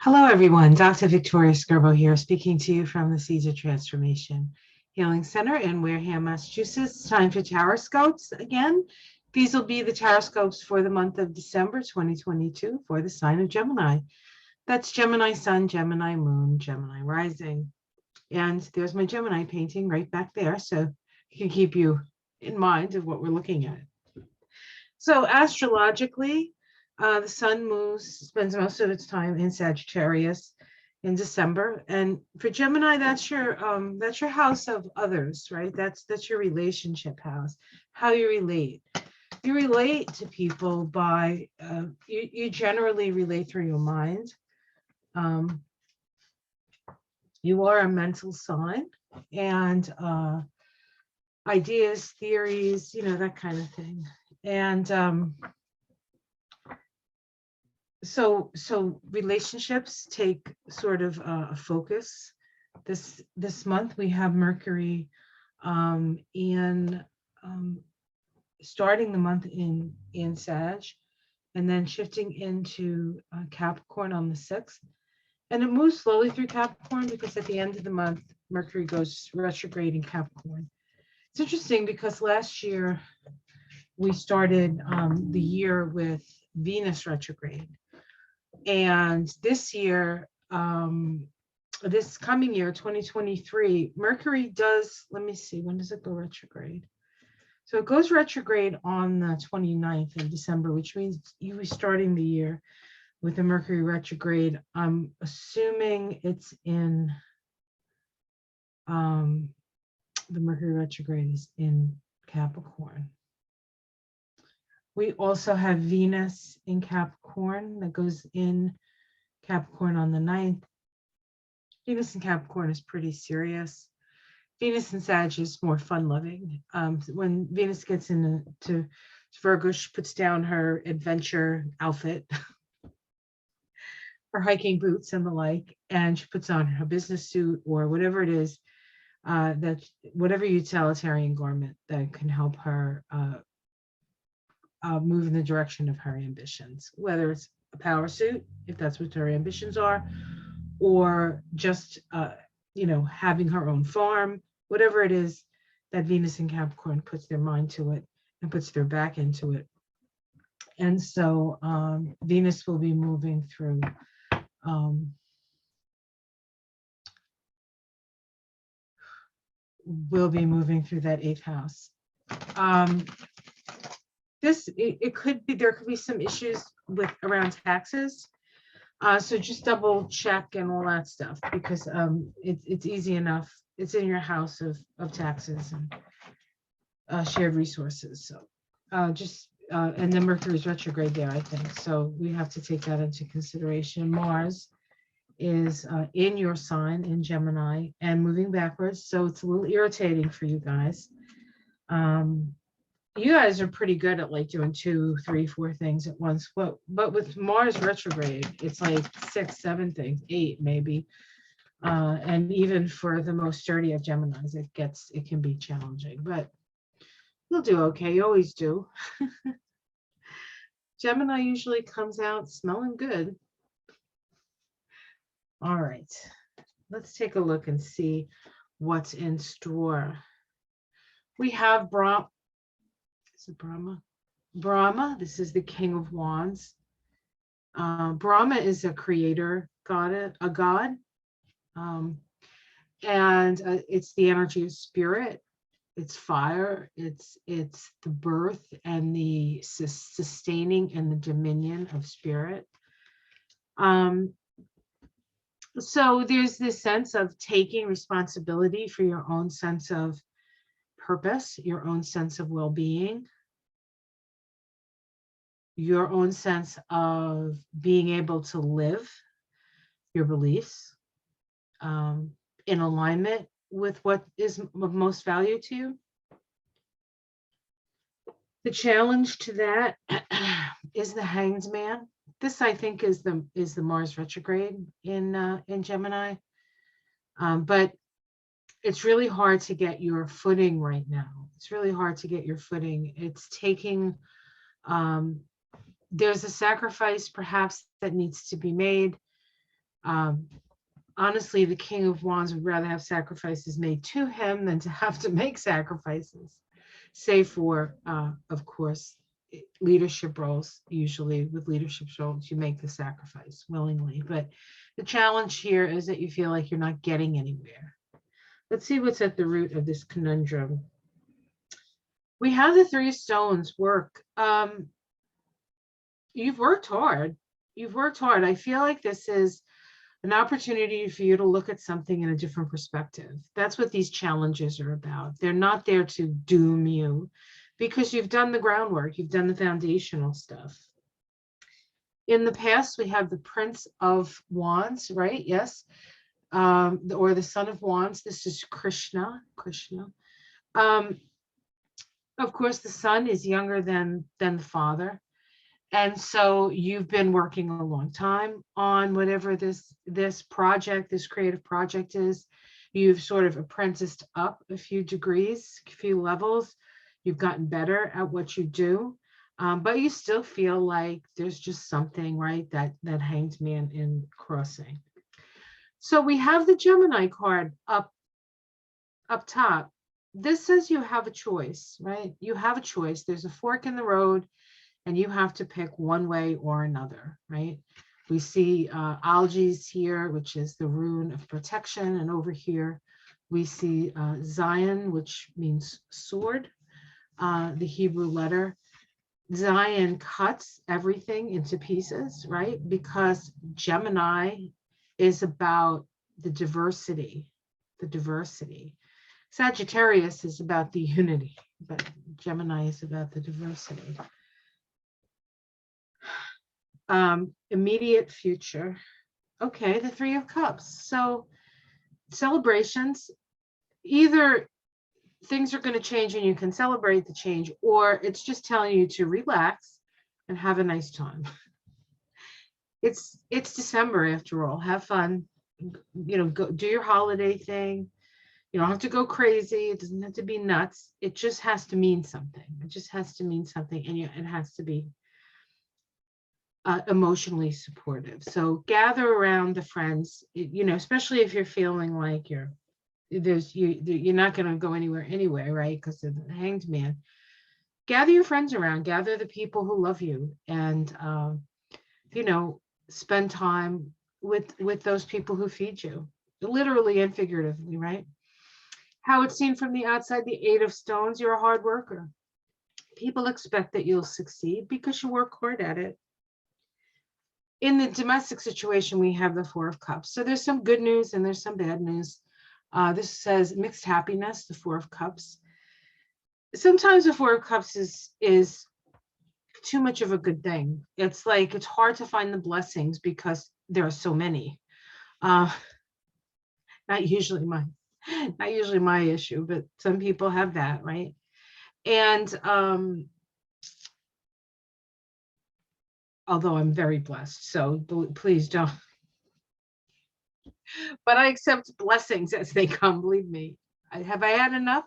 Hello, everyone. Dr. Victoria Skirbo here, speaking to you from the Seeds of Transformation Healing Center in Wareham, Massachusetts. It's time for Tarot Scopes again. These will be the Tarot Scopes for the month of December 2022 for the sign of Gemini. That's Gemini Sun, Gemini Moon, Gemini Rising. And there's my Gemini painting right back there, so it can keep you in mind of what we're looking at. So astrologically, the sun spends most of its time in Sagittarius in December, and for Gemini, that's your house of others, right? That's your relationship house. How you relate. You relate to people by you generally relate through your mind. You are a mental sign, and ideas, theories, that kind of thing, and so relationships take sort of a focus. This month we have Mercury in starting the month in Sag, and then shifting into Capricorn on the 6th, and it moves slowly through Capricorn because at the end of the month Mercury goes retrograde in Capricorn. It's interesting because last year we started the year with Venus retrograde. And this year, this coming year, 2023, Mercury does, let me see, when does it go retrograde? So it goes retrograde on the 29th of December, which means you be starting the year with a Mercury retrograde. I'm assuming it's in, the Mercury retrograde is in Capricorn. We also have Venus in Capricorn that goes in Capricorn on the 9th. Venus in Capricorn is pretty serious. Venus in Sag is more fun-loving. When Venus gets into Virgo, she puts down her adventure outfit, her hiking boots and the like, and she puts on her business suit or whatever it is, whatever utilitarian garment that can help her move in the direction of her ambitions, whether it's a power suit, if that's what her ambitions are, or just, having her own farm, whatever it is that Venus in Capricorn puts their mind to it and puts their back into it. And so Venus will be moving through that 8th house. It could be, there could be some issues around taxes. So just double check and all that stuff, because it's easy enough. It's in your house of taxes and shared resources. So and then Mercury is retrograde there, I think. So we have to take that into consideration. Mars is in your sign in Gemini and moving backwards. So it's a little irritating for you guys. You guys are pretty good at like doing 2, 3, 4 things at once. But with Mars retrograde, it's like 6, 7 things, 8 maybe. And even for the most sturdy of Geminis, it can be challenging, but you'll do okay. You always do. Gemini usually comes out smelling good. All right, let's take a look and see what's in store. We have Brahma. Is it Brahma? Brahma, this is the King of Wands. Brahma is a creator god, and it's the energy of spirit. It's fire. It's the birth and the sustaining and the dominion of spirit. So there's this sense of taking responsibility for your own sense of purpose, your own sense of well-being, your own sense of being able to live your beliefs in alignment with what is of most value to you. The challenge to that is the Hanged Man. This, I think, is the Mars retrograde in Gemini, but it's really hard to get your footing right now. It's really hard to get your footing. It's taking, there's a sacrifice perhaps that needs to be made. Honestly, the King of Wands would rather have sacrifices made to him than to have to make sacrifices, save for, of course, leadership roles. Usually with leadership roles, you make the sacrifice willingly. But the challenge here is that you feel like you're not getting anywhere. Let's see what's at the root of this conundrum. We have the Three of Stones, work. You've worked hard. You've worked hard. I feel like this is an opportunity for you to look at something in a different perspective. That's what these challenges are about. They're not there to doom you because you've done the groundwork, you've done the foundational stuff. In the past, we have the Prince of Wands, right? Yes. Or the Son of Wands. This is Krishna. Of course, the son is younger than the father. And so you've been working a long time on whatever this project, this creative project is. You've sort of apprenticed up a few degrees, a few levels. You've gotten better at what you do, but you still feel like there's just something, right, that hangs man in crossing. So we have the Gemini card up top. This says you have a choice, right? You have a choice. There's a fork in the road, and you have to pick one way or another, right? We see algaes here, which is the rune of protection. And over here, we see Zion, which means sword, the Hebrew letter. Zion cuts everything into pieces, right? Because Gemini is about the diversity. Sagittarius is about the unity, but Gemini is about the diversity. Immediate future. Okay, the Three of Cups. So celebrations, either things are going to change and you can celebrate the change, or it's just telling you to relax and have a nice time. It's December after all. Have fun. Go do your holiday thing. You don't have to go crazy. It doesn't have to be nuts. It just has to mean something. It just has to mean something, and it has to be emotionally supportive. So gather around the friends, especially if you're feeling like you're not going to go anywhere anyway, right? Because of the Hanged Man. Gather your friends around, gather the people who love you, and spend time with those people who feed you, literally and figuratively, right? How it's seen from the outside, the Eight of Stones, you're a hard worker. People expect that you'll succeed because you work hard at it. In the domestic situation, we have the Four of Cups. So there's some good news and there's some bad news. This says mixed happiness, the Four of Cups. Sometimes the Four of Cups is too much of a good thing. It's like it's hard to find the blessings because there are so many. Not usually my issue, but some people have that, right? And although I'm very blessed, so please don't. But I accept blessings as they come, believe me. Have I had enough?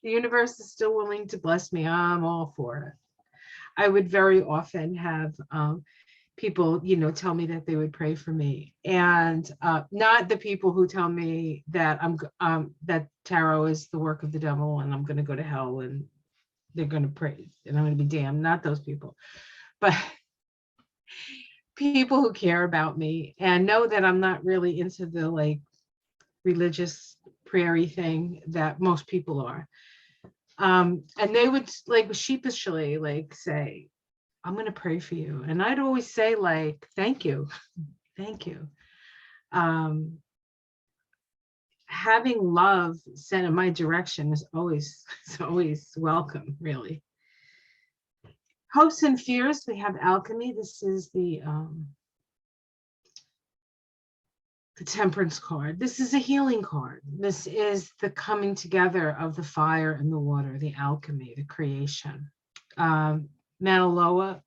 The universe is still willing to bless me. I'm all for it. I would very often have people, tell me that they would pray for me, and not the people who tell me that that tarot is the work of the devil and I'm going to go to hell and they're going to pray and I'm going to be damned. Not those people, but people who care about me and know that I'm not really into the religious prairie thing that most people are. And they would sheepishly say, I'm going to pray for you. And I'd always say thank you. Thank you. Having love sent in my direction is always welcome, really. Hopes and fears, we have alchemy. This is the Temperance card. This is a healing card. This is the coming together of the fire and the water, the alchemy, the creation. Kilauea,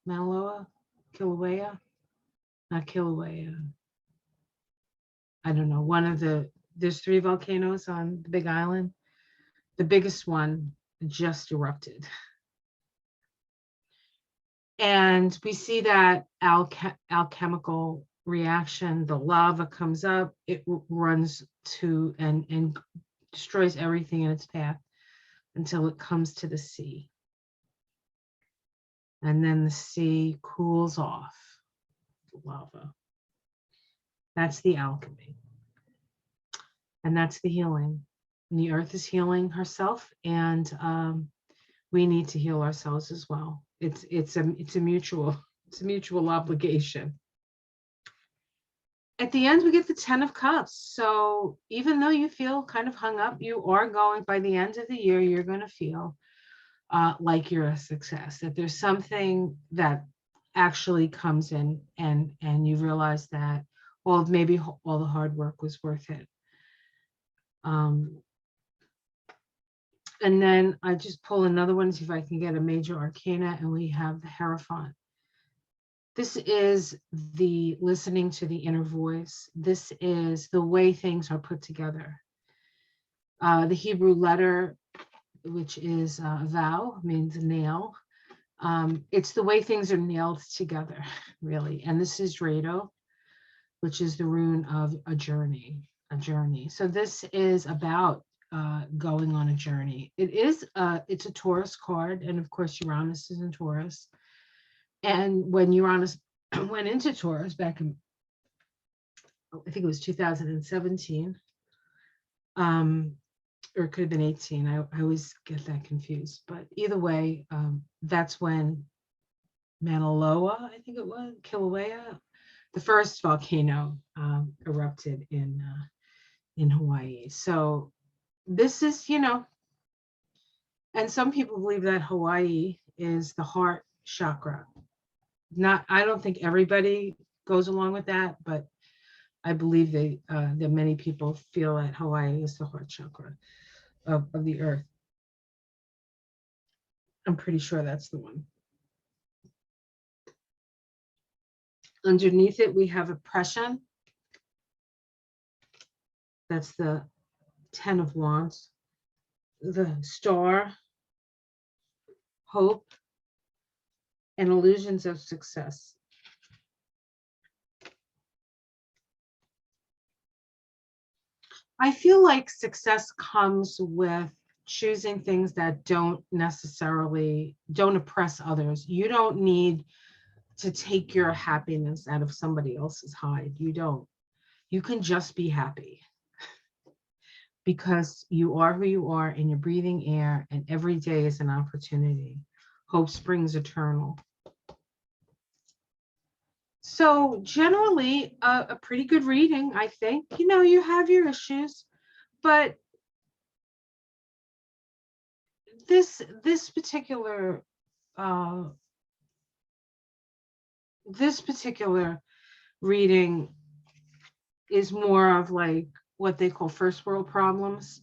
not Kilauea. I don't know. There's 3 volcanoes on the Big Island. The biggest one just erupted. And we see that alchemical reaction. The lava comes up, it runs to and destroys everything in its path until it comes to the sea. And then the sea cools off the lava. That's the alchemy. And that's the healing. And the earth is healing herself, and we need to heal ourselves as well. It's a mutual obligation. At the end, we get the 10 of Cups. So even though you feel kind of hung up, you are going, by the end of the year, you're going to feel like you're a success, that there's something that actually comes in, and you realize that, well, maybe all the hard work was worth it. And then I just pull another one, see if I can get a major arcana, and we have the Hierophant. This is the listening to the inner voice. This is the way things are put together. The Hebrew letter, which is vow, means nail. It's the way things are nailed together, really. And this is Drado, which is the rune of a journey. So this is about going on a journey. It's a Taurus card, and of course Uranus is in Taurus. And when Uranus went into Taurus back in, I think it was 2017, or it could have been 18. I always get that confused. But either way, that's when Mauna Loa, I think it was, Kilauea, the first volcano, erupted in Hawaii. So this is, and some people believe that Hawaii is the heart chakra. I don't think everybody goes along with that, but I believe that many people feel that Hawaii is the heart chakra of the earth. I'm pretty sure that's the one. Underneath it, we have oppression. That's the 10 of Wands. The star, hope, and illusions of success. I feel like success comes with choosing things that don't oppress others. You don't need to take your happiness out of somebody else's hide. You don't. You can just be happy because you are who you are, and you're breathing air, and every day is an opportunity. Hope springs eternal. So generally, a pretty good reading, I think. You have your issues, but this particular reading is more of like what they call first world problems.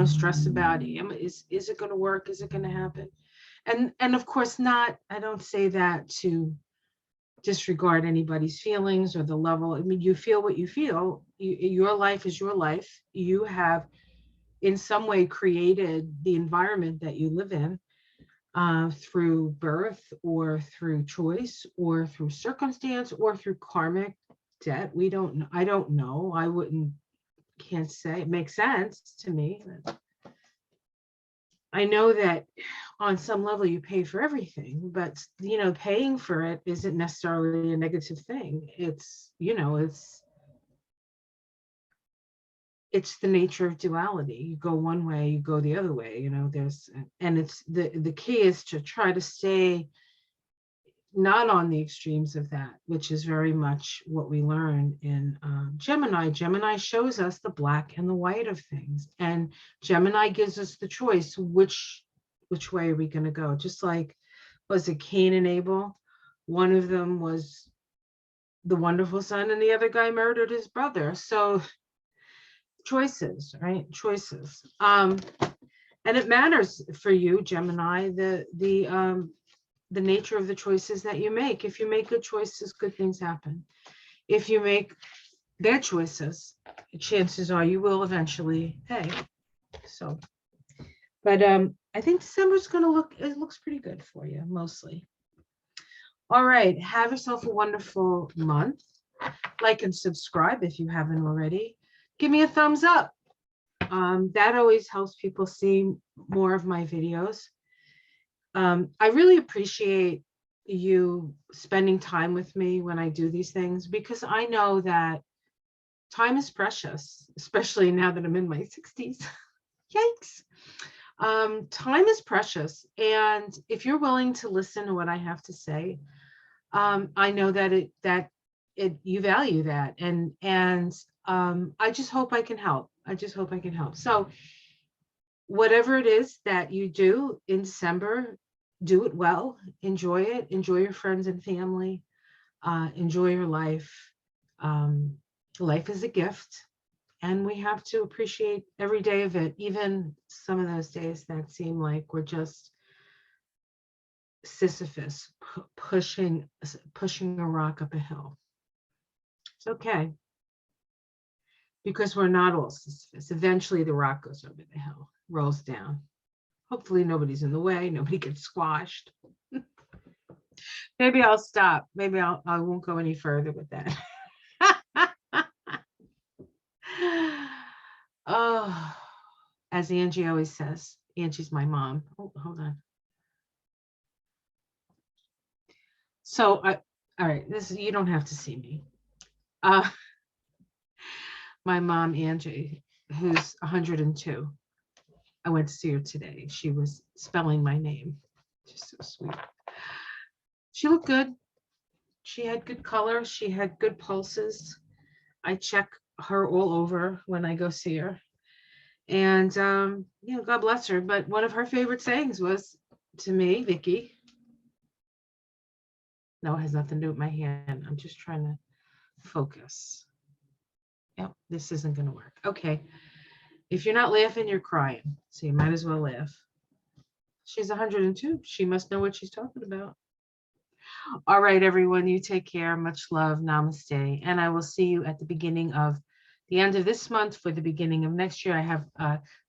Stress about it. Is it going to work? Is it going to happen? And of course not. I don't say that to disregard anybody's feelings or the level. I mean, you feel what you feel. Your life is your life. You have in some way created the environment that you live in, through birth or through choice or through circumstance or through karmic debt. I don't know. Can't say. It makes sense to me. I know that on some level you pay for everything, but paying for it isn't necessarily a negative thing. It's the nature of duality. You go one way, you go the other way. It's the key is to try to stay not on the extremes of that, which is very much what we learn in Gemini. Gemini shows us the black and the white of things, and Gemini gives us the choice, which way are we going to go? Just like, was it Cain and Abel? One of them was the wonderful son, and the other guy murdered his brother. So choices, right? Choices. And it matters for you, Gemini, the nature of the choices that you make. If you make good choices, good things happen. If you make bad choices, chances are you will eventually pay. So, but I think December's going to it looks pretty good for you, mostly. All right. Have yourself a wonderful month. Like and subscribe if you haven't already. Give me a thumbs up. That always helps people see more of my videos. I really appreciate you spending time with me when I do these things, because I know that time is precious, especially now that I'm in my 60s. Yikes. Time is precious. And if you're willing to listen to what I have to say, I know that you value that. And I just hope I can help. I just hope I can help. So whatever it is that you do in December, do it well, enjoy it, enjoy your friends and family, enjoy your life. Life is a gift, and we have to appreciate every day of it, even some of those days that seem like we're just Sisyphus pushing a rock up a hill. It's okay, because we're not all Sisyphus. Eventually the rock goes over the hill, rolls down. Hopefully nobody's in the way, nobody gets squashed. Maybe I'll stop. Maybe I won't go any further with that. Oh, as Angie always says, Angie's my mom. Oh, hold on. So all right, you don't have to see me. My mom, Angie, who's 102. I went to see her today. She was spelling my name. She's so sweet. She looked good. She had good color. She had good pulses. I check her all over when I go see her. And, God bless her. But one of her favorite sayings was to me, Vicky. No, it has nothing to do with my hand. I'm just trying to focus. Yep, this isn't going to work. Okay. If you're not laughing, you're crying. So you might as well laugh. She's 102. She must know what she's talking about. All right, everyone, you take care. Much love. Namaste. And I will see you at the end of this month for the beginning of next year. I have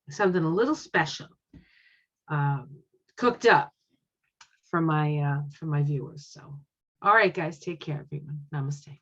something a little special cooked up for my viewers. So, all right, guys, take care, everyone. Namaste.